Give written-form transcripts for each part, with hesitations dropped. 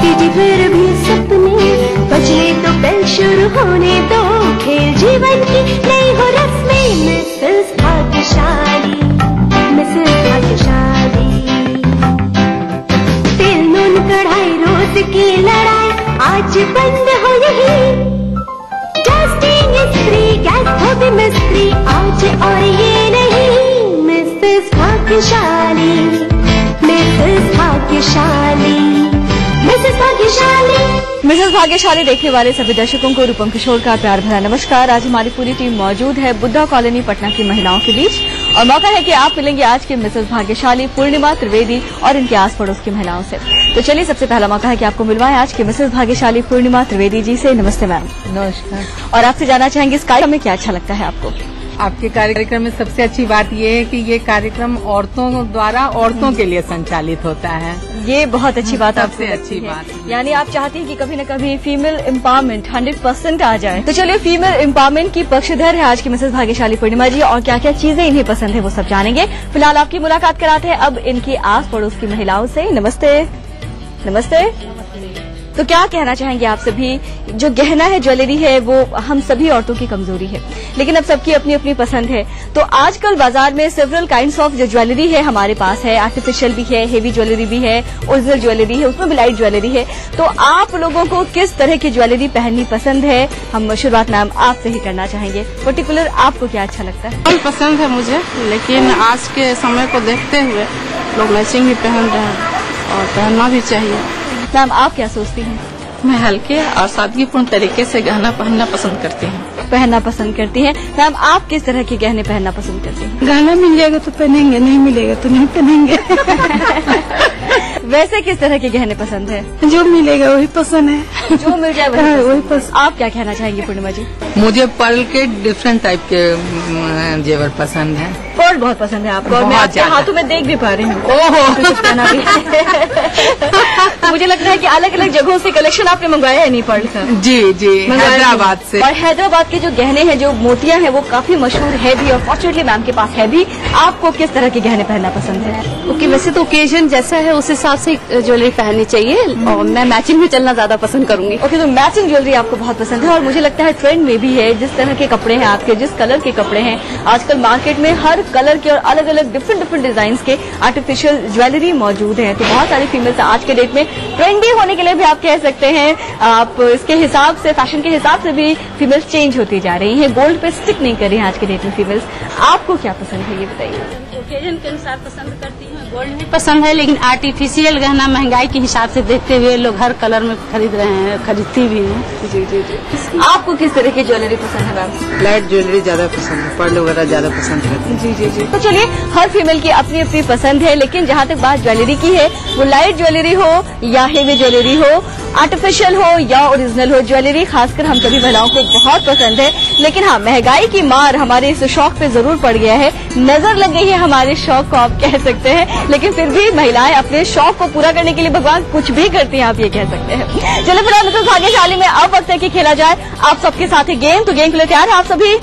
देखती थी फिर भी सपने, बचने तो बेल शुरू होने दो, खेल जीवन की नई हो रस्में। मिसेस भाग्यशाली, मिसेस भाग्यशाली। तेल नून कढ़ाई रोज की लड़ाई आज बंद हो यही। डस्टिंग इस्त्री गैस धोबी मिस्त्री आज और ये नहीं। मिसेस भाग्यशाली, मिसेस भाग्यशाली, मिसेस भाग्यशाली। मिसेस भाग्यशाली देखने वाले सभी दर्शकों को रूपम किशोर का प्यार भरा नमस्कार। आज हमारी पूरी टीम मौजूद है बुद्धा कॉलोनी पटना की महिलाओं के बीच और मौका है कि आप मिलेंगे आज की मिसेस भाग्यशाली पूर्णिमा त्रिवेदी और इनके आस पड़ोस की महिलाओं से। तो चलिए सबसे पहला मौका है कि आपको मिलवाएं आज की मिसेस भाग्यशाली पूर्णिमा त्रिवेदी जी से। नमस्ते मैम। नमस्कार। और आपसे जानना चाहेंगे इस कार्यक्रम में क्या अच्छा लगता है आपको? आपके कार्यक्रम में सबसे अच्छी बात यह है कि ये कार्यक्रम औरतों द्वारा औरतों के लिए संचालित होता है। ये बहुत अच्छी बात है, सबसे अच्छी बात है। यानी आप चाहती हैं कि कभी न कभी फीमेल एम्पावरमेंट 100% आ जाए। तो चलिए फीमेल एम्पावरमेंट की पक्षधर है आज की मिसेस भाग्यशाली पूर्णिमा जी और क्या क्या चीजें इन्हें पसंद है वो सब जानेंगे। फिलहाल आपकी मुलाकात कराते हैं अब इनके आस पड़ोस की महिलाओं से। नमस्ते। नमस्ते। तो क्या कहना चाहेंगे आप सभी? जो गहना है, ज्वेलरी है, वो हम सभी औरतों की कमजोरी है, लेकिन अब सबकी अपनी अपनी पसंद है। तो आजकल बाजार में सेवरल काइंड्स ऑफ जो ज्वेलरी है हमारे पास है, आर्टिफिशियल भी है, हेवी ज्वेलरी भी है, ओरिजिनल ज्वेलरी है, उसमें भी लाइट ज्वेलरी है। तो आप लोगों को किस तरह की ज्वेलरी पहननी पसंद है? हम शुरुआत मैम आपसे ही करना चाहेंगे। पर्टिकुलर आपको क्या अच्छा लगता है? बहुत पसंद है मुझे, लेकिन आज के समय को देखते हुए लोग मैचिंग भी पहन रहे हैं और पहनना भी चाहिए। मैम आप क्या सोचती हैं? मैं हल्के और सादगीपूर्ण तरीके से गहना पहनना पसंद करती हूँ। पहनना पसंद करती हैं। मैम आप किस तरह के गहने पहनना पसंद करती हैं? गहना मिल जाएगा तो पहनेंगे, नहीं मिलेगा तो नहीं पहनेंगे। वैसे किस तरह के गहने पसंद है? जो मिलेगा वही पसंद है। जो मिल जाए वही पसंद। आप क्या कहना चाहेंगे पूर्णिमा जी? मुझे पर्ल के डिफरेंट टाइप के जेवर पसंद है। पर्ल बहुत पसंद है आपको और मैं आपके हाथों में देख भी पा रही हूँ। ओहो मुझे लगता है कि अलग अलग जगहों से कलेक्शन आपने मंगवाया है नहीं पर्ल का? जी जी, हैदराबाद से। और हैदराबाद के जो गहने हैं, जो मोतियां हैं, वो काफी मशहूर है भी और फॉर्चुनेटली मैम के पास है भी। आपको किस तरह के गहने पहनना पसंद है? ओके, वैसे तो ओकेजन जैसा है उस हिसाब से ज्वेलरी पहननी चाहिए और मैं मैचिंग में चलना ज्यादा पसंद करूंगी। ओके, तो मैचिंग ज्वेलरी आपको बहुत पसंद है और मुझे लगता है ट्रेंड में भी है। जिस तरह के कपड़े हैं आपके, जिस कलर के कपड़े हैं, आजकल मार्केट में हर कलर के और अलग अलग डिफरेंट डिजाइन के आर्टिफिशियल ज्वेलरी मौजूद है। तो बहुत सारी फीमेल्स आज के डेट में ट्रेंडी होने के लिए भी आप कह सकते हैं, आप इसके हिसाब से, फैशन के हिसाब से भी फीमेल्स चेंज होती जा रही हैं। गोल्ड पे स्टिक नहीं कर रही है आज के डेट में फीमेल्स। आपको क्या पसंद है ये बताइए? ओकेजन के अनुसार पसंद करती हूँ। गोल्ड भी पसंद है, लेकिन आर्टिफिशियल गहना महंगाई के हिसाब से देखते हुए लोग हर कलर में खरीद रहे हैं, खरीदती भी हैं। जी जी जी। आपको किस तरह की ज्वेलरी पसंद है मैम? लाइट ज्वेलरी ज्यादा पसंद है, पर्ल वगैरह ज्यादा पसंद है। जी जी जी। तो चलिए हर फीमेल की अपनी अपनी पसंद है, लेकिन जहाँ तक बात ज्वेलरी की है, वो लाइट ज्वेलरी हो या हेवी ज्वेलरी हो, आर्टिफिशियल हो या ओरिजिनल हो, ज्वेलरी खासकर हम सभी महिलाओं को बहुत पसंद है। लेकिन हाँ, महंगाई की मार हमारे इस शौक पे जरूर पड़ गया है, नजर लग गई है हमारे शौक को, आप कह सकते हैं। लेकिन फिर भी महिलाएं अपने शौक को पूरा करने के लिए भगवान कुछ भी करती हैं, आप ये कह सकते हैं। चलो फिलहाल मिसेस भाग्यशाली में अब वक्त है कि खेला जाए आप सबके साथ ही गेम। तो गेम के लिए तैयार है आप सभी?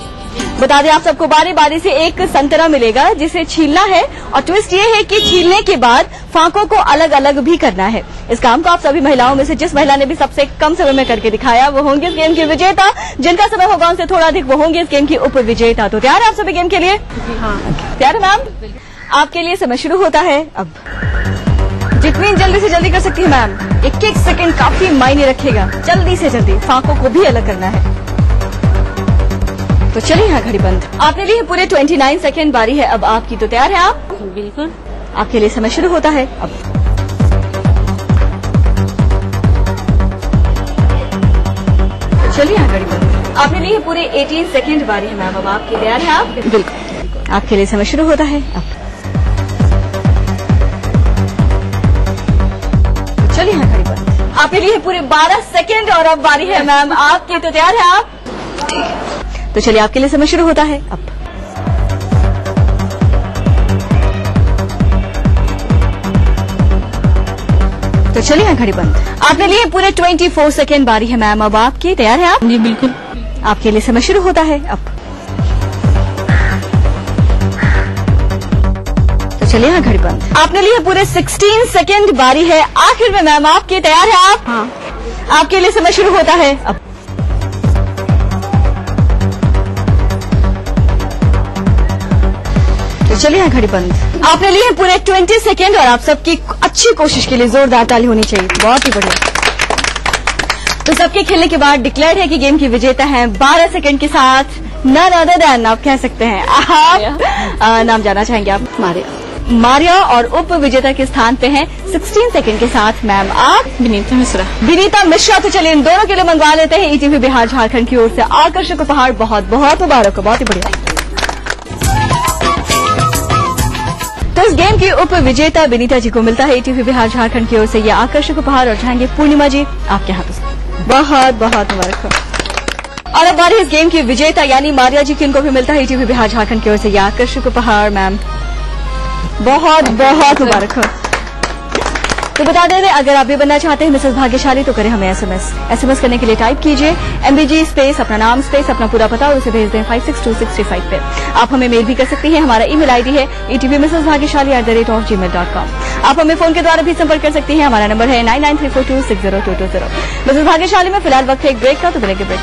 बता दें आप सबको बारी बारी से एक संतरा मिलेगा जिसे छीलना है और ट्विस्ट ये है कि छीलने के बाद फांकों को अलग अलग भी करना है। इस काम को आप सभी महिलाओं में से जिस महिला ने भी सबसे कम समय में करके दिखाया वो होंगे इस गेम की विजेता। जिनका समय होगा उनसे थोड़ा अधिक वो होंगे इस गेम की उप विजेता। तो तैयार है आप सभी गेम के लिए? हाँ। तैयार है मैम? आपके लिए समय शुरू होता है अब। जितनी जल्दी से जल्दी कर सकती है मैम, एक एक सेकंड काफी मायने रखेगा। जल्दी से जल्दी फांकों को भी अलग करना है। तो चलिए यहाँ घड़ी बंद। आपने लिए पूरे 29 सेकंड बारी है अब आपकी। तो तैयार है आप? बिल्कुल। आपके लिए समय शुरू होता है अब। तो चलिए यहाँ घड़ी बंद। आपने लिए पूरे 18 सेकंड बारी है मैम अब आपकी। तैयार है आप? बिल्कुल। आपके लिए समय शुरू होता है अब। तो चलिए यहाँ घड़ी बंद। आपने लिए पूरे 12 सेकंड और अब बारी है मैम आपकी। तो तैयार है आप? तो चलिए आपके लिए समय शुरू होता है अब। तो चलिए यहाँ घड़ी बंद। आपने लिए पूरे 24 सेकेंड बारी है मैम अब आपकी। तैयार है आप? जी बिल्कुल। आपके लिए समय शुरू होता है अब। तो चलिए हाँ घड़ी बंद। आपने लिए पूरे 16 सेकेंड, बारी है आखिर में मैम आपकी। तैयार है आप? हाँ। आपके लिए समय शुरू होता है अब। चलिए हाँ घड़ी बंद। आपने लिए पूरे 20 सेकेंड और आप सबकी अच्छी कोशिश के लिए जोरदार ताली होनी चाहिए। बहुत ही बढ़िया। तो सबके खेलने के बाद डिक्लेयर है कि गेम की विजेता है 12 सेकेंड के साथ नन अदर देन, आप कह सकते हैं आप नाम जानना चाहेंगे आप? मारिया। और उप विजेता के स्थान पे हैं 16 सेकेंड के साथ मैम आप? विनीता मिश्रा। विनीता मिश्रा। तो चलिए इन दोनों के लिए मंगवा लेते हैं ईटीवी बिहार झारखंड की ओर से आकर्षक उपहार। बहुत बहुत मुबारक हो, बहुत ही बढ़िया। तो इस गेम की उप विजेता विनीता जी को मिलता है ईटीवी बिहार झारखंड की ओर से ये आकर्षक उपहार और चाहेंगे पूर्णिमा जी आपके हाथों से बहुत बहुत मुबारक हो। और अब बारी इस गेम की विजेता यानी मारिया जी की, इनको भी मिलता है ईटीवी बिहार झारखंड की ओर से ये आकर्षक उपहार। मैम बहुत बहुत मुबारक हो। तो बता दें अगर आप भी बनना चाहते हैं मिसेस भाग्यशाली तो करें हमें एसएमएस करने के लिए टाइप कीजिए MBG स्पेस अपना नाम स्पेस अपना पूरा पता और उसे भेज दें 562635 पे। आप हमें मेल भी कर सकती हैं। हमारा ईमेल आईडी है etvmrsbhagyashali@gmail.com। आप हमें फोन के द्वारा भी संपर्क कर सकती हैं। हमारा नंबर है 9934260220। मिसेस भाग्यशाली में फिलहाल वक्त है एक ब्रेक का, तो ब्रेक के बाद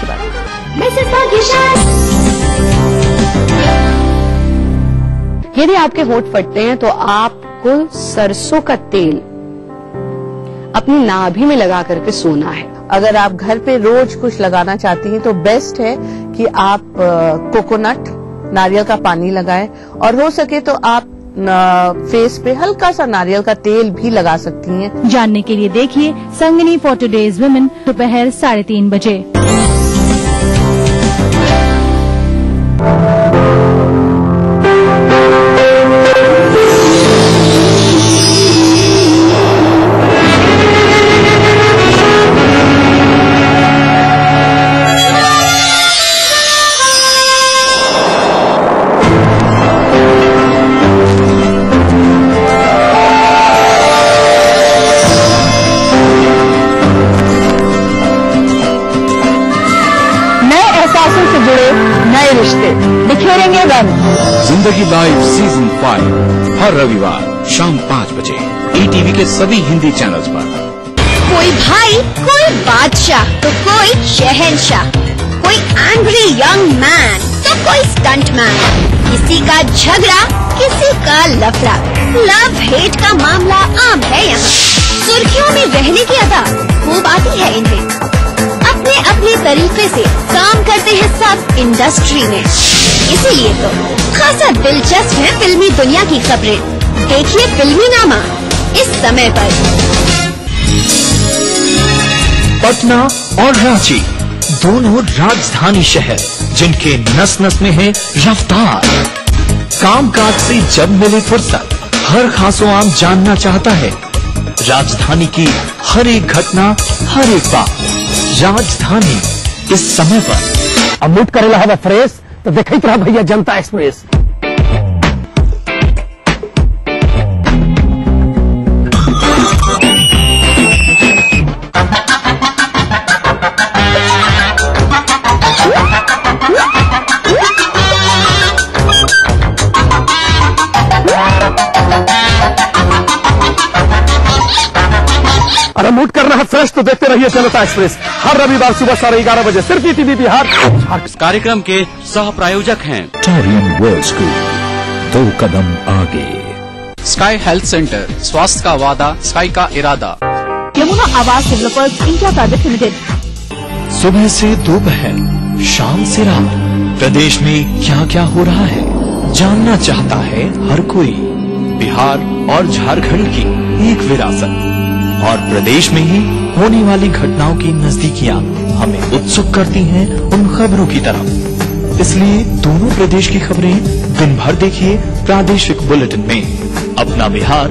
मिसेस भाग्यशाली। यदि आपके होंठ फटते हैं तो आपको सरसों का तेल अपनी नाभि में लगा करके सोना है। अगर आप घर पे रोज कुछ लगाना चाहती हैं तो बेस्ट है कि आप कोकोनट नारियल का पानी लगाएं और हो सके तो आप फेस पे हल्का सा नारियल का तेल भी लगा सकती हैं। जानने के लिए देखिए संगिनी फॉर टुडेज वुमेन दोपहर 3:30 बजे। नए रिश्ते बिखेरेंगे रंग। जिंदगी लाइव सीजन 5 हर रविवार शाम 5 बजे ETV के सभी हिंदी चैनल्स पर। कोई भाई, कोई बादशाह तो कोई शहंशाह, कोई एंग्री यंग मैन तो कोई स्टंट मैन, किसी का झगड़ा किसी का लफड़ा, लव हेट का मामला आम है यहाँ। सुर्खियों में रहने की अदा खूब आती है इन्हें। अपने अपने तरीके से काम करते हैं सब इंडस्ट्री में, इसीलिए तो खासा दिलचस्प है फिल्मी दुनिया की खबरें। देखिए फिल्मी नामा इस समय पर। पटना और रांची दोनों राजधानी शहर जिनके नस नस में है रफ्तार। कामकाज से जब मिले फुर्सत हर खासो आम जानना चाहता है राजधानी की हर एक घटना हर एक बात। राजधानी इस समय पर अब मूड करेला है फ्रेश तो देखते रहा भैया जनता एक्सप्रेस। अरे मूड करना है फ्रेश तो देखते रहिए जनता एक्सप्रेस हर रविवार सुबह 11:30 बजे सिर्फ ETV बिहार। इस कार्यक्रम के सह प्रायोजक हैं टैरियन वर्ल्ड स्कूल, 2 कदम आगे। स्काई हेल्थ सेंटर, स्वास्थ्य का वादा, स्काई का इरादा। यमुना आवास डेवलपर्स इंडिया प्राइवेट लिमिटेड। सुबह से दोपहर, शाम से रात प्रदेश में क्या क्या हो रहा है जानना चाहता है हर कोई। बिहार और झारखंड की एक विरासत और प्रदेश में ही होने वाली घटनाओं की नजदीकियां हमें उत्सुक करती हैं उन खबरों की तरफ। इसलिए दोनों प्रदेश की खबरें दिन भर देखिए प्रादेशिक बुलेटिन में। अपना बिहार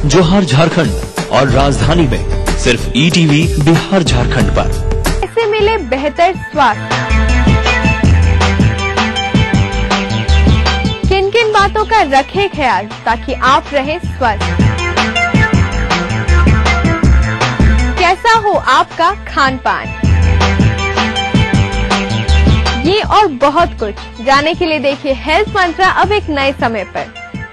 जो हर झारखंड और राजधानी में सिर्फ ETV बिहार झारखंड पर। इससे मिले बेहतर स्वास्थ्य। किन किन बातों का रखें ख्याल ताकि आप रहें स्वस्थ। कैसा हो आपका खान पान, ये और बहुत कुछ जानने के लिए देखिए हेल्थ मंत्रा अब एक नए समय पर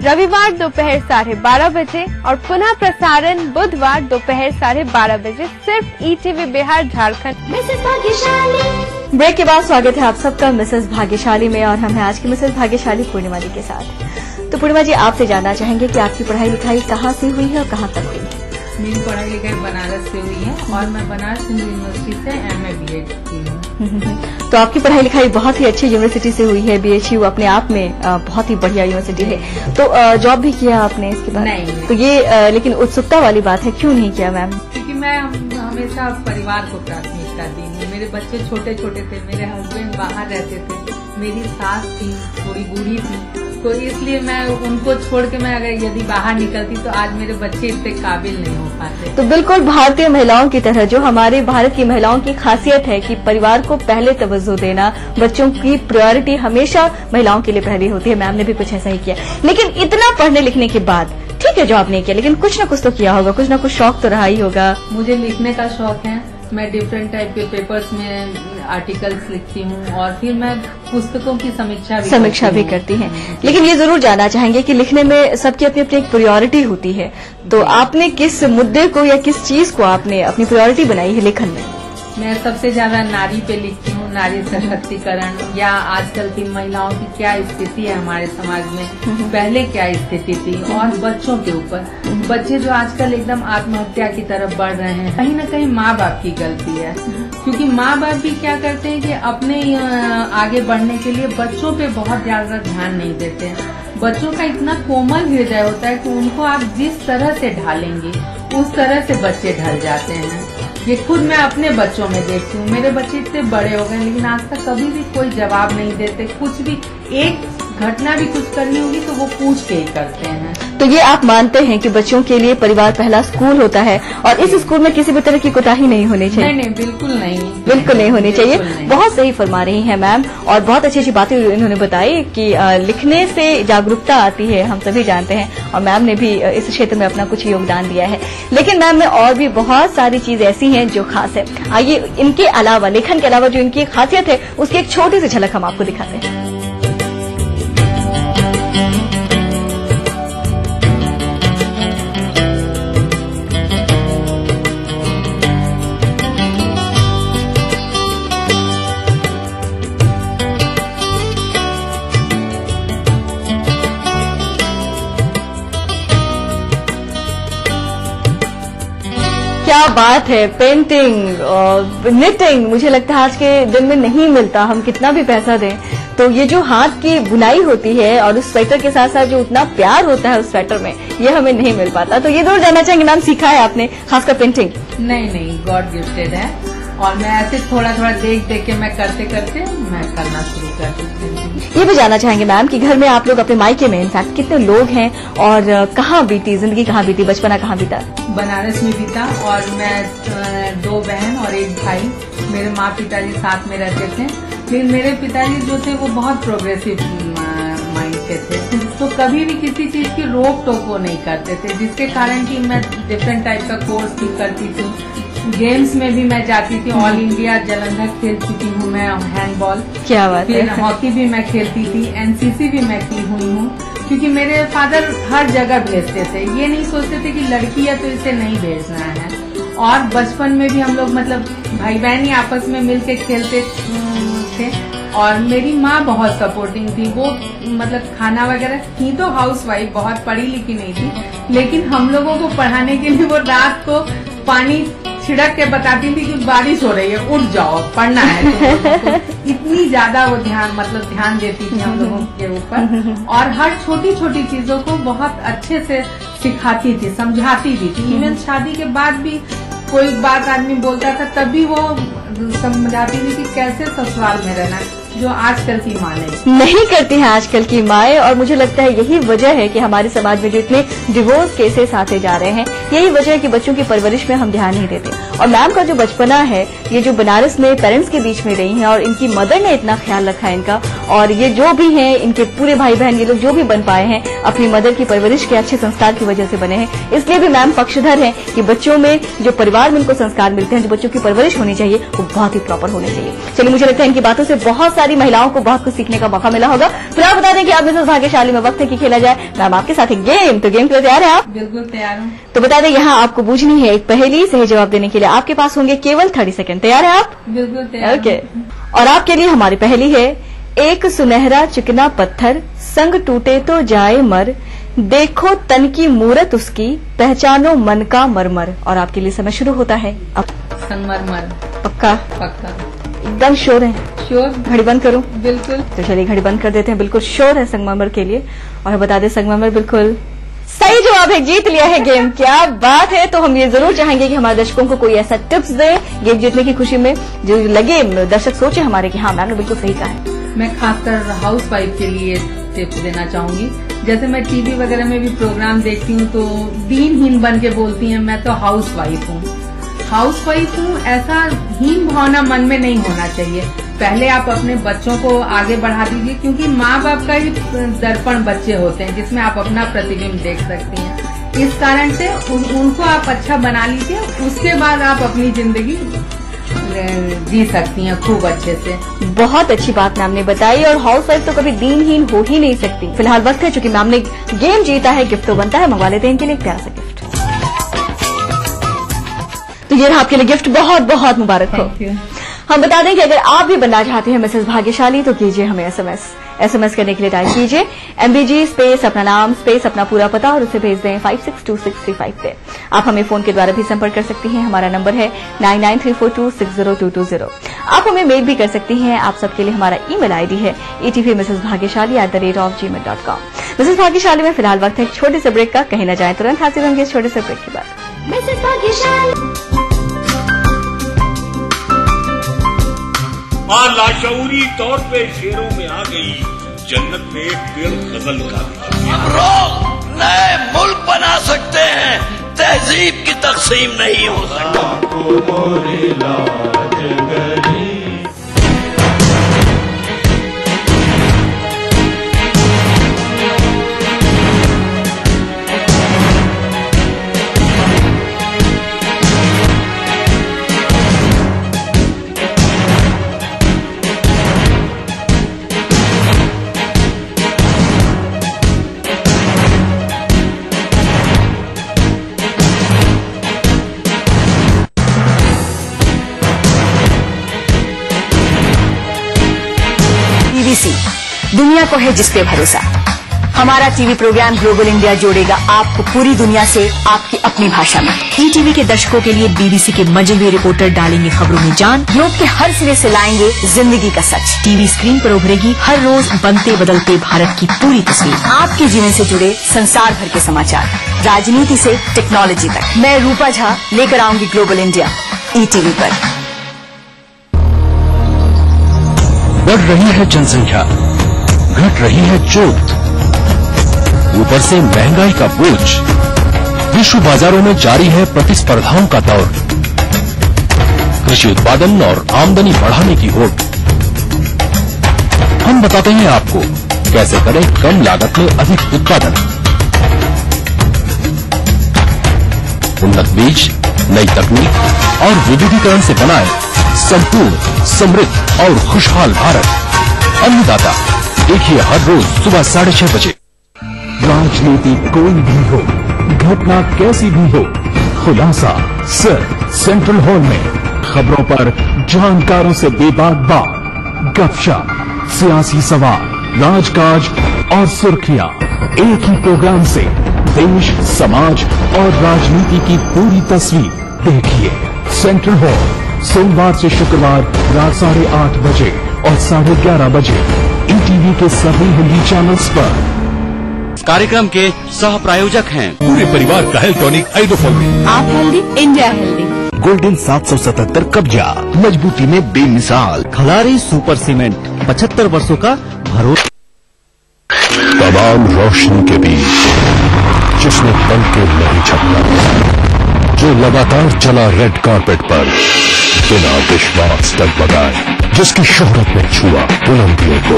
रविवार दोपहर 12:30 बजे और पुनः प्रसारण बुधवार दोपहर 12:30 बजे सिर्फ ETV बिहार झारखंड। मिसेस भाग्यशाली। ब्रेक के बाद स्वागत है आप सबका मिसेस भाग्यशाली में, और हम हैं आज की मिसेस भाग्यशाली पूर्णिमा जी के साथ। तो पूर्णिमा जी, आपसे जानना चाहेंगे कि आपकी पढ़ाई लिखाई कहाँ से हुई है और कहाँ तक हुई है? मेरी पढ़ाई लिखाई बनारस से हुई है और मैं बनारस हिंदू यूनिवर्सिटी से MA BEd की हूँ। तो आपकी पढ़ाई लिखाई बहुत ही अच्छी यूनिवर्सिटी से हुई है। BHU अपने आप में बहुत ही बढ़िया यूनिवर्सिटी है। तो जॉब भी किया आपने इसके बाद? नहीं। तो ये लेकिन उत्सुकता वाली बात है, क्यों नहीं किया मैम? क्योंकि मैं हमेशा परिवार को प्राथमिकता दी हूँ। मेरे बच्चे छोटे छोटे थे, मेरे हस्बैंड बाहर रहते थे, मेरी सास थी थोड़ी बूढ़ी थी, तो इसलिए मैं उनको छोड़ के मैं अगर यदि बाहर निकलती तो आज मेरे बच्चे इतने काबिल नहीं हो पाते। तो बिल्कुल भारतीय महिलाओं की तरह जो हमारे भारत की महिलाओं की खासियत है कि परिवार को पहले तवज्जो देना, बच्चों की प्रायोरिटी हमेशा महिलाओं के लिए पहली होती है। मैम ने भी कुछ ऐसा ही किया। लेकिन इतना पढ़ने लिखने के बाद ठीक है जॉब नहीं किया, लेकिन कुछ न कुछ तो किया होगा, कुछ न कुछ शौक तो रहा ही होगा। मुझे लिखने का शौक है। मैं डिफरेंट टाइप के पेपर्स में आर्टिकल्स लिखती हूँ और फिर मैं पुस्तकों की समीक्षा भी करती हैं। लेकिन ये जरूर जानना चाहेंगे कि लिखने में सबकी अपनी अपनी एक प्रायोरिटी होती है, तो आपने किस मुद्दे को या किस चीज को आपने अपनी प्रायोरिटी बनाई है लेखन में? मैं सबसे ज्यादा नारी पे लिखती हूँ, नारी सशक्तिकरण या आजकल की महिलाओं की क्या स्थिति है हमारे समाज में, पहले क्या स्थिति थी, और बच्चों के ऊपर। बच्चे जो आजकल एकदम आत्महत्या की तरफ बढ़ रहे हैं, कहीं न कहीं माँ बाप की गलती है, क्योंकि माँ बाप भी क्या करते हैं कि अपने आगे बढ़ने के लिए बच्चों पे बहुत ज्यादा ध्यान नहीं देते हैं। बच्चों का इतना कोमल हृदय होता है कि उनको आप जिस तरह से ढालेंगे उस तरह से बच्चे ढल जाते हैं। ये खुद मैं अपने बच्चों में देखती हूँ। मेरे बच्चे इतने बड़े हो गए लेकिन आज तक कभी भी कोई जवाब नहीं देते। कुछ भी एक घटना भी कुछ करनी होगी तो वो पूछ के ही करते हैं। तो ये आप मानते हैं कि बच्चों के लिए परिवार पहला स्कूल होता है और इस स्कूल में किसी भी तरह की कोताही नहीं होनी चाहिए? नहीं, बिल्कुल नहीं, बिल्कुल नहीं होनी चाहिए। बहुत सही फरमा रही हैं मैम, और बहुत अच्छी अच्छी बातें इन्होंने बताई कि लिखने से जागरूकता आती है, हम सभी जानते हैं, और मैम ने भी इस क्षेत्र में अपना कुछ योगदान दिया है। लेकिन मैम में और भी बहुत सारी चीज ऐसी हैं जो खास है। आइए इनके अलावा, लेखन के अलावा जो इनकी खासियत है उसकी एक छोटी सी झलक हम आपको दिखाते हैं। क्या बात है, पेंटिंग और निटिंग मुझे लगता है आज के दिन में नहीं मिलता, हम कितना भी पैसा दें तो ये जो हाथ की बुनाई होती है और उस स्वेटर के साथ साथ जो उतना प्यार होता है उस स्वेटर में, ये हमें नहीं मिल पाता। तो ये जरूर जानना चाहेंगे मैम, सीखा है आपने खासकर पेंटिंग? नहीं, गॉड गिफ्टेड है, और मैं ऐसे थोड़ा थोड़ा देख देख के मैं करते करते मैं करना शुरू कर दी। ये भी जानना चाहेंगे मैम कि घर में आप लोग अपने मायके में इनफैक्ट कितने लोग हैं और कहाँ बीती जिंदगी, कहाँ बीती बचपना, कहाँ बीता? बनारस में बीता, और मैं 2 बहन और 1 भाई। मेरे माँ पिताजी साथ में रहते थे, लेकिन मेरे पिताजी जो थे वो बहुत प्रोग्रेसिव माइंड के थे, तो कभी भी किसी चीज की रोक टोक वो नहीं करते थे, जिसके कारण कि मैं डिफरेंट टाइप का कोर्स भी करती थी। गेम्स में भी मैं जाती थी, ऑल इंडिया जलंधर खेल चुकी हूँ मैं हैंडबॉल। क्या बात है। फिर हॉकी भी मैं खेलती थी, NCC भी मैं की हुई हूँ, क्योंकि मेरे फादर हर जगह भेजते थे। ये नहीं सोचते थे कि लड़की है तो इसे नहीं भेजना है। और बचपन में भी हम लोग मतलब भाई बहन ही आपस में मिलके खेलते थे, और मेरी माँ बहुत सपोर्टिंग थी। वो मतलब खाना वगैरह थी तो हाउसवाइफ, बहुत पढ़ी लिखी नहीं थी, लेकिन हम लोगों को पढ़ाने के लिए वो रात को पानी छिड़क के बताती थी कि बारिश हो रही है, उठ जाओ, पढ़ना है। तो इतनी ज्यादा वो ध्यान देती थी हम लोगों के ऊपर, और हर छोटी छोटी चीजों को बहुत अच्छे से सिखाती थी, समझाती भी थी। इवन शादी के बाद भी कोई बात आदमी बोलता था तब भी वो समझाती थी कि कैसे ससुराल में रहना, जो आजकल की माँ नहीं करती हैं आजकल की माएँ। और मुझे लगता है यही वजह है कि हमारे समाज में जो इतने डिवोर्स केसेस आते जा रहे हैं, यही वजह है कि बच्चों की परवरिश में हम ध्यान नहीं देते। और मैम का जो बचपना है, ये जो बनारस में पेरेंट्स के बीच में रही हैं और इनकी मदर ने इतना ख्याल रखा है इनका, और ये जो भी हैं इनके पूरे भाई बहन ये लोग जो भी बन पाए हैं अपनी मदर की परवरिश के अच्छे संस्कार की वजह से बने हैं। इसलिए भी मैम पक्षधर हैं कि बच्चों में जो परिवार में इनको संस्कार मिलते हैं, जो बच्चों की परवरिश होनी चाहिए वो बहुत ही प्रॉपर होनी चाहिए। चलिए, मुझे लगता है इनकी बातों से बहुत सारी महिलाओं को बहुत कुछ सीखने का मौका मिला होगा। फिलहाल बता दें कि आप मिसेस भाग्यशाली में वक्त है कि खेला जाए। मैम आपके साथ एक गेम, तो गेम के लिए तैयार है आप? बिल्कुल तैयार हूँ। तो बता दें यहाँ आपको बूझनी है एक पहेली। सही जवाब देने के लिए आपके पास होंगे केवल 30 सेकंड। तैयार है आप? बिल्कुल तैयार। ओके, और आपके लिए हमारी पहेली है, एक सुनहरा चिकना पत्थर संग टूटे तो जाए मर, देखो तन की मूरत उसकी, पहचानो मन का मरमर। और आपके लिए समय शुरू होता है अब। संगमरमर। पक्का? पक्का। एकदम श्योर है? श्योर। घड़ी बंद करूं? बिल्कुल। तो चलिए घड़ी बंद कर देते हैं। बिल्कुल श्योर है संगमरमर के लिए, और बता दें संगमरमर बिल्कुल सही जवाब है। जीत लिया है गेम, क्या बात है। तो हम ये जरूर चाहेंगे कि हमारे दर्शकों को कोई ऐसा टिप्स दे गेम जीतने की खुशी में, जो लगे दर्शक सोचे हमारे कि हाँ मैम ने बिल्कुल सही कहा है। मैं खासकर हाउस वाइफ के लिए टिप्स देना चाहूंगी। जैसे मैं टीवी वगैरह में भी प्रोग्राम देखती हूँ तो दीनहीन बन के बोलती हैं मैं तो हाउस वाइफ हूँ, ऐसा हीन भावना मन में नहीं होना चाहिए। पहले आप अपने बच्चों को आगे बढ़ा दीजिए, क्योंकि माँ बाप का ही दर्पण बच्चे होते हैं जिसमें आप अपना प्रतिबिंब देख सकती हैं। इस कारण से उनको आप अच्छा बना लीजिए, उसके बाद आप अपनी जिंदगी जी सकती हैं खूब अच्छे से। बहुत अच्छी बात मैम ने बताई, और हाउस वाइफ तो कभी दीनहीन हो ही नहीं सकती। फिलहाल वक्त है, चूंकि मैम ने गेम जीता है, गिफ्ट तो बनता है, मंगवा लेते हैं इनके लिए एक प्यारा सा गिफ्ट। तो ये रहा आपके लिए गिफ्ट, बहुत बहुत मुबारक हो। हम बता दें कि अगर आप भी बनना चाहते हैं मिसेस भाग्यशाली तो कीजिए हमें एसएमएस करने के लिए टाइप कीजिए MBG स्पेस अपना नाम स्पेस अपना पूरा पता और उसे भेज दें 562635 पे। आप हमें फोन के द्वारा भी संपर्क कर सकती हैं। हमारा नंबर है 9934260220। आप हमें मेल भी कर सकती हैं। आप सबके लिए हमारा ईमेल आईडी है etvmrsbhagyashali@gmail.com। मिसेस भाग्यशाली में फिलहाल वक्त है एक छोटे से ब्रेक का, कहीं न जाए, तुरंत हाजिर होंगे इस छोटे से ब्रेक के बाद। मिसेस भाग्यशाली माँ लाशऊरी तौर पे शेरों में आ गई, जन्नत में एक पेड़ गजल का। हम लोग नए मुल्क बना सकते हैं, तहजीब की तकसीम नहीं हो सकता। दुनिया को है जिस पे भरोसा। हमारा टीवी प्रोग्राम ग्लोबल इंडिया जोड़ेगा आपको पूरी दुनिया से आपकी अपनी भाषा में। ईटीवी के दर्शकों के लिए BBC के मजबूत रिपोर्टर डालेंगे खबरों में जान, ग्लोब के हर सिरे से लाएंगे जिंदगी का सच। टीवी स्क्रीन पर उभरेगी हर रोज बनते बदलते भारत की पूरी तस्वीर। आपके जीवन से जुड़े संसार भर के समाचार, राजनीति से टेक्नोलॉजी तक। मैं रूपा झा लेकर आऊंगी ग्लोबल इंडिया ईटीवी पर। बढ़ रही है जनसंख्या, घट रही है जोत, ऊपर से महंगाई का बोझ, विश्व बाजारों में जारी है प्रतिस्पर्धाओं का दौर, कृषि उत्पादन और आमदनी बढ़ाने की होड़। हम बताते हैं आपको कैसे करें कम लागत में अधिक उत्पादन। उन्नत बीज, नई तकनीक और विविधीकरण से बनाए संपूर्ण, समृद्ध और खुशहाल भारत। अन्नदाता देखिए हर रोज सुबह 6:30 बजे। राजनीति कोई भी हो, घटना कैसी भी हो, खुलासा सिर्फ सेंट्रल हॉल में। खबरों पर जानकारों से बेबाक बात, गपशप, सियासी सवाल, राजकाज और सुर्खियां एक ही प्रोग्राम से देश, समाज और राजनीति की पूरी तस्वीर देखिए। सेंट्रल हॉल सोमवार से शुक्रवार रात 8:30 बजे और 11:30 बजे ईटीवी के सभी हिंदी चैनल्स पर। कार्यक्रम के सह प्रायोजक हैं पूरे परिवार का हेल्थ टॉनिक आइडोफॉल में। आप हेल्दी, इंडिया हेल्दी। गोल्डन 777 कब्जा, मजबूती में बेमिसाल। खलारी सुपर सीमेंट, 75 वर्षों का भरोसा। तमाम रोशनी के बीच जिसने पल के नहीं छपता, जो लगातार चला रेड कारपेट पर बिना विश्वास डगमगाए, जिसकी शोहरत ने छुआ बुलंदियों को।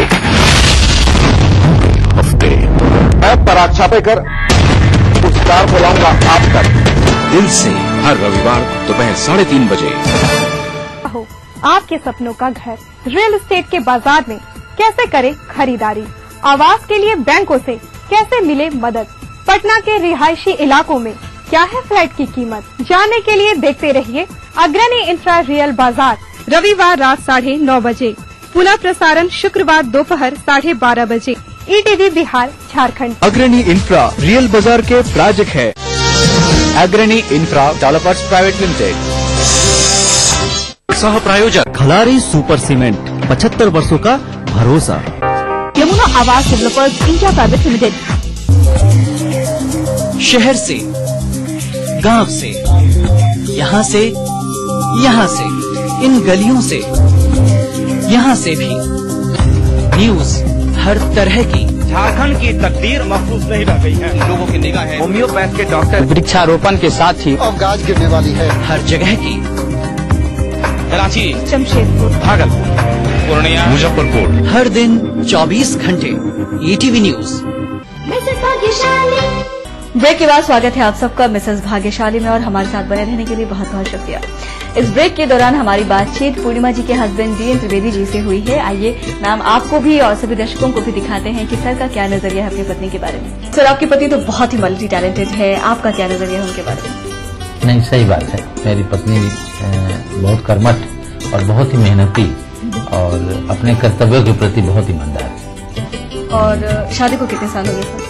हफ्ते मैं पराग छापेकर पुरस्कार बुलाऊंगा आप तक। दिल से हर रविवार दोपहर 3:30 बजे। आपके सपनों का घर रियल एस्टेट के बाजार में कैसे करें खरीदारी, आवास के लिए बैंकों से कैसे मिले मदद, पटना के रिहायशी इलाकों में क्या है फ्लैट की कीमत, जानने के लिए देखते रहिए अग्रणी इंफ्रा रियल बाजार, रविवार रात 9:30 बजे, पुनः प्रसारण शुक्रवार दोपहर 12:30 बजे, ETV बिहार झारखंड। अग्रणी इंफ्रा रियल बाजार के प्रायोजक है अग्रणी इंफ्रा डेवलपर्स प्राइवेट लिमिटेड। सह प्रायोजक खलारी सुपर सीमेंट, 75 वर्षों का भरोसा। यमुना आवास डेवलपर्स इंडिया प्राइवेट लिमिटेड। शहर से, गांव से, यहाँ से, इन गलियों से, यहाँ से भी न्यूज हर तरह की। झारखंड की तकदीर महफूज नहीं रह गई है। लोगों की निगाह है होम्योपैथ के डॉक्टर। वृक्षारोपण के साथ ही गाज गिरने वाली है हर जगह की। कराची, जमशेदपुर, भागलपुर, पूर्णिया, मुजफ्फरपुर। हर दिन 24 घंटे ETV न्यूज। ब्रेक के बाद स्वागत है आप सबका मिसेस भाग्यशाली में, और हमारे साथ बने रहने के लिए बहुत बहुत शुक्रिया। इस ब्रेक के दौरान हमारी बातचीत पूर्णिमा जी के हस्बैंड DN त्रिवेदी जी से हुई है। आइए मैम आपको भी और सभी दर्शकों को भी दिखाते हैं कि सर का क्या नजरिया है अपनी पत्नी के बारे में। सर आपकी पत्नी तो बहुत ही मल्टी टैलेंटेड है, आपका क्या नजरिया है उनके बारे में? नहीं, सही बात है। मेरी पत्नी बहुत कर्मठ और बहुत ही मेहनती और अपने कर्तव्यों के प्रति बहुत ईमानदार है। और शादी को कितने साल हो गए सर?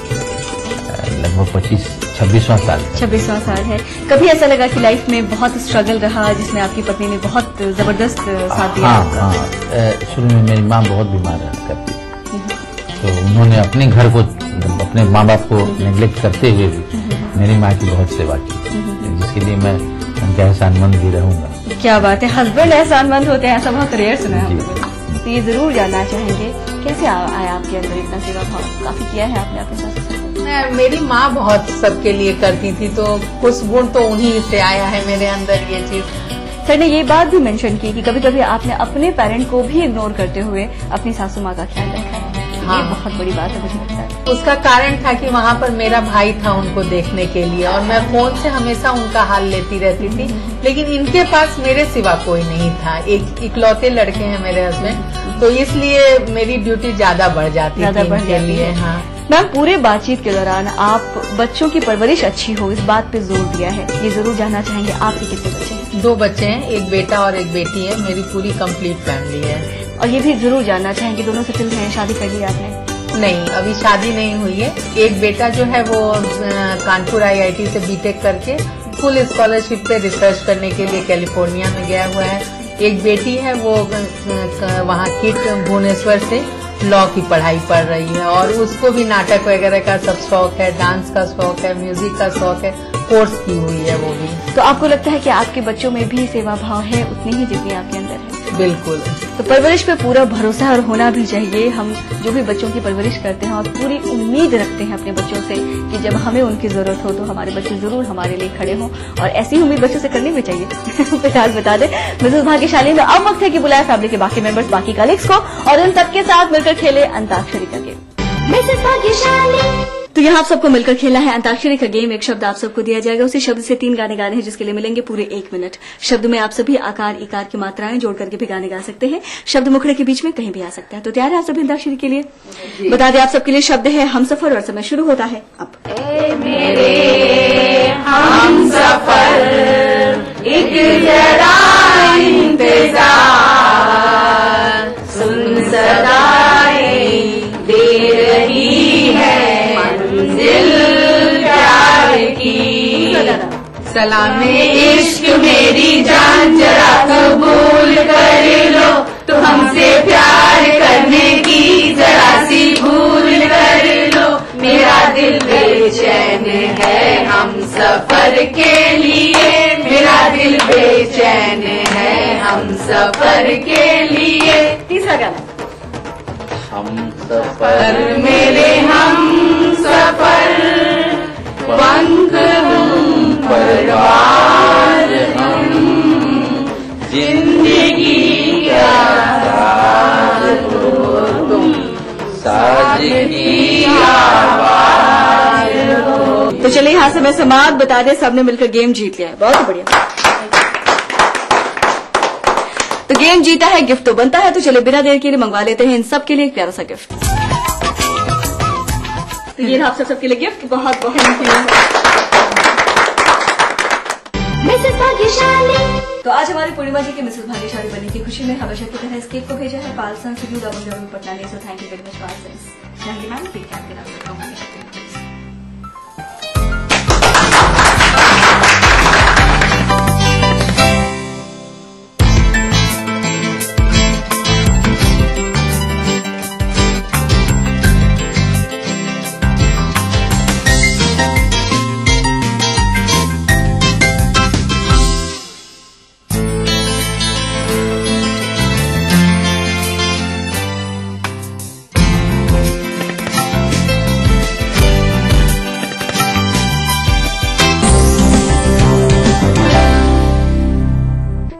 लगभग 25-26वां साल। 26वां साल है। कभी ऐसा लगा कि लाइफ में बहुत स्ट्रगल रहा जिसमें आपकी पत्नी ने बहुत जबरदस्त साथ दिया? हाँ, शुरू में मेरी माँ बहुत बीमार रहा करती, तो उन्होंने अपने घर को, अपने माँ बाप को नेग्लेक्ट करते हुए भी मेरी माँ की बहुत सेवा की, जिसके लिए मैं उनका एहसानमंद भी रहूंगा। क्या बात है, हस्बैंड एहसानमंद होते हैं, ऐसा बहुत रेयर सुना है आपने। तो ये जरूर जानना चाहेंगे कैसे आया आपके अंदर इतना सेवा भाव? काफी किया है आपने अपने साथ? मेरी माँ बहुत सबके लिए करती थी, तो कुछ गुण तो उन्हीं से आया है मेरे अंदर ये चीज। सर ने ये बात भी मेंशन की कि कभी कभी आपने अपने पेरेंट को भी इग्नोर करते हुए अपनी सासू माँ का ख्याल रखा है। हाँ। ये बहुत बड़ी बात है मुझे लगता है। उसका कारण था कि वहाँ पर मेरा भाई था उनको देखने के लिए, और मैं फोन से हमेशा उनका हाल लेती रहती थी, लेकिन इनके पास मेरे सिवा कोई नहीं था। एक इकलौते लड़के हैं मेरे हस्बैंड, तो इसलिए मेरी ड्यूटी ज्यादा बढ़ जाती थी इनके लिए। हाँ मैम, पूरे बातचीत के दौरान आप बच्चों की परवरिश अच्छी हो इस बात पे जोर दिया है। ये जरूर जानना चाहेंगे आपके कितने बच्चे हैं? 2 बच्चे हैं, एक बेटा और एक बेटी है। मेरी पूरी कंप्लीट फैमिली है। और ये भी जरूर जानना चाहेंगे दोनों सेटल हैं, शादी कर ली आपने? नहीं, अभी शादी नहीं हुई है। एक बेटा जो है वो कानपुर IIT से BTech करके फुल स्कॉलरशिप पे रिसर्च करने के लिए कैलिफोर्निया में गया हुआ है। एक बेटी है वो वहाँ किट भुवनेश्वर से लॉ की पढ़ाई पढ़ रही है, और उसको भी नाटक वगैरह का सब शौक है, डांस का शौक है, म्यूजिक का शौक है, कोर्स की हुई है वो भी। तो आपको लगता है कि आपके बच्चों में भी सेवा भाव है उतनी ही जितनी आपके अंदर है? बिल्कुल। तो परवरिश पे पूरा भरोसा और होना भी चाहिए। हम जो भी बच्चों की परवरिश करते हैं और पूरी उम्मीद रखते हैं अपने बच्चों से कि जब हमें उनकी जरूरत हो तो हमारे बच्चे जरूर हमारे लिए खड़े हों, और ऐसी उम्मीद बच्चों से करनी भी चाहिए। फिलहाल बता दें मिसेस भाग्यशाली में अब वक्त है कि बुलाए फैमिली के बाकी मेंबर्स, बाकी कलीग्स को, और उन सबके साथ मिलकर खेले अंताक्षरी का गेम। मिसेस भाग्यशाली तो यहाँ आप सबको मिलकर खेला है अंताक्षरी का गेम। एक शब्द आप सबको दिया जाएगा, उसी शब्द से 3 गाने गाने हैं जिसके लिए मिलेंगे पूरे 1 मिनट। शब्द में आप सभी आकार इकार की मात्राएं जोड़ करके भी गाने गा सकते हैं। शब्द मुखड़े के बीच में कहीं भी आ सकता है। तो तैयार है आप सभी अंताक्षरी के लिए? बता दें आप सबके लिए शब्द है हमसफर, और समय शुरू होता है अब। मेरे हमसफर एक जरा इंतजार, सुन सदाएं दे रही है मंजिल प्यार की। सलामे इश्क मेरी जान जरा कबूल कर लो, तो हमसे प्यार करने की जरा सी भूल कर लो। मेरा दिल बेचैन है हम सफर के लिए, मेरा दिल बेचैन है हम सफर के लिए। तीसरा गाना। हम सफर मेरे हम सफर पंख बर्बाद हम, जिंदगी क्या तुम सादगी आबाद हो। तो चलिए यहाँ से मैं समाप्त बता दें, सबने मिलकर गेम जीत लिया है, बहुत बढ़िया। तो गेम जीता है, गिफ्ट तो बनता है, तो चलिए बिना देर के लिए मंगवा लेते हैं इन सब के लिए एक प्यारा सा गिफ्ट। तो ये आप सबके लिए गिफ्ट, बहुत बहुत मिसेस भाग्यशाली। तो आज हमारी पूर्णिमा जी के मिसेस भाग्यशाली बनने की खुशी में हमेशा की तरह इस केक को भेजा है पालसन से पटना ने। So thank you very much Paulson. Thank you ma'am, cake आपके नाम से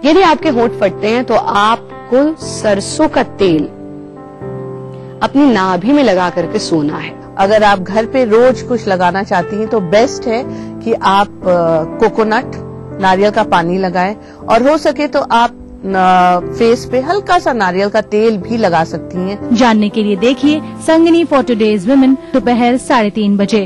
यदि आपके होंठ फटते हैं तो आपको सरसों का तेल अपनी नाभि में लगा करके सोना है। अगर आप घर पे रोज कुछ लगाना चाहती हैं तो बेस्ट है कि आप कोकोनट नारियल का पानी लगाएं, और हो सके तो आप फेस पे हल्का सा नारियल का तेल भी लगा सकती हैं। जानने के लिए देखिए संगिनी फॉर टुडेज वुमेन दोपहर 3:30 बजे।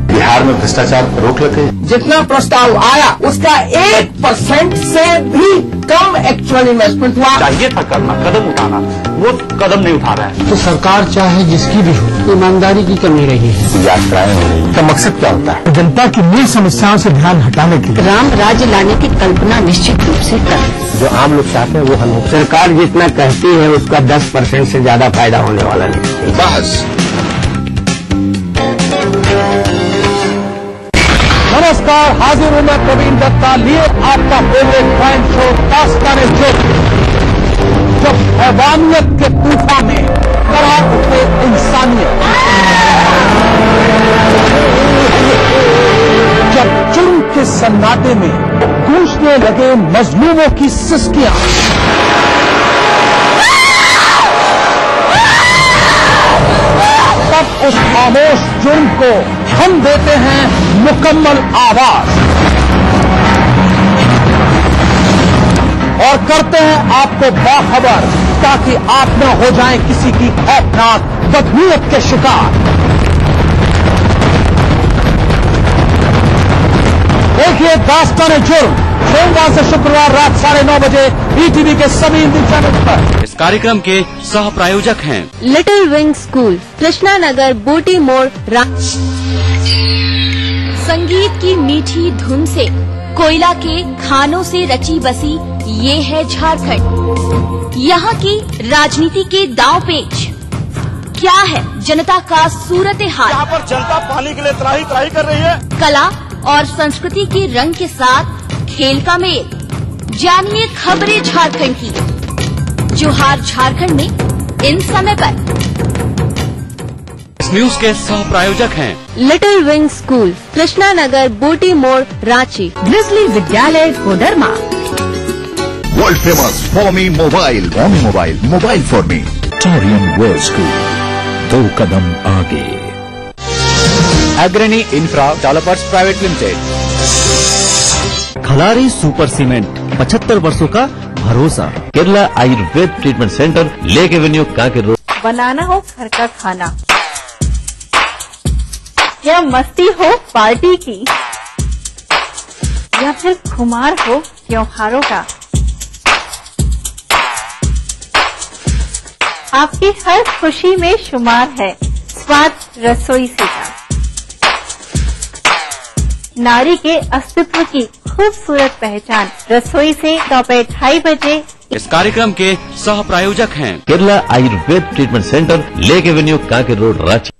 बिहार में भ्रष्टाचार पर रोक लगे। जितना प्रस्ताव आया उसका 1% से भी कम एक्चुअल इन्वेस्टमेंट हुआ। चाहिए था करना, कदम उठाना, वो कदम नहीं उठा रहा है। तो सरकार चाहे जिसकी भी हो, ईमानदारी की कमी रही है। यात्राएं हो रही का मकसद क्या होता है? जनता की मूल समस्याओं से ध्यान हटाने के लिए राम राज्य लाने की कल्पना निश्चित रूप से कर। जो आम लोग चाहते हैं वो हल हो। सरकार जितना कहती है उसका 10% से ज्यादा फायदा होने वाला नहीं। बस नमस्कार, हाजिर हूँ मैं प्रवीण दत्ता लिए आपका फेवरेट क्राइम शो दास्तान-ए-जुर्म, जो हैवानियत के तूफान में करा उठे इंसानियत। जब जुर्म के सन्नाटे में गूंजने लगे मजलूमों की सिसकियां, तब उस खामोश जुर्म को हम देते हैं मुकम्मल आवाज और करते हैं आपको बाखबर, ताकि आप न हो जाएं किसी की खौफनाक बदनीयत के शिकार। देखिए दास्तान-ए-जुर्म सोमवार से शुक्रवार रात 9:30 बजे ईटीवी के सभी हिंदी चैनल पर। इस कार्यक्रम के सह प्रायोजक हैं little wing school, Krishna Nagar, Booti मोड़, संगीत की मीठी धुन से, कोयला के खानों से रची बसी ये है झारखंड। यहाँ की राजनीति के दांव पेच क्या है, जनता का सूरत हाल। यहाँ पर जनता पानी के लिए त्राही त्राही कर रही है। कला और संस्कृति के रंग के साथ खेल का मेल। जानिए खबरें झारखंड की, जो हार झारखंड में इन समय पर। इस न्यूज के सह प्रायोजक हैं little wing school, Krishna Nagar, Booti Mor, Ranchi, grizzly Vidyalaya, Koderma. World famous for me mobile, mobile for me, टोरियम वर्ल्ड स्कूल, 2 कदम आगे। Agrani infra developers private limited, Khalari super cement, 75 वर्षों का भरोसा। Kerala Ayurveda treatment centre, lake avenue, Kanke road. बनाना हो घर का खाना या मस्ती हो पार्टी की, या फिर खुमार हो त्योहारों का, आपकी हर खुशी में शुमार है स्वाद रसोई से का। नारी के अस्तित्व की खूबसूरत पहचान रसोई से दोपहर 2:30 बजे। इस कार्यक्रम के सह प्रायोजक हैं Kerala Ayurveda treatment centre, lake avenue, Kanke road, Ranchi.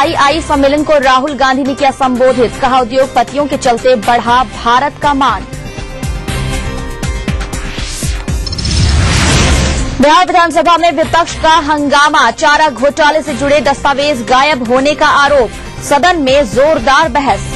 CII सम्मेलन को राहुल गांधी ने किया संबोधित, कहा उद्योगपतियों के चलते बढ़ा भारत का मान। बिहार विधानसभा में विपक्ष का हंगामा, चारा घोटाले से जुड़े दस्तावेज गायब होने का आरोप, सदन में जोरदार बहस।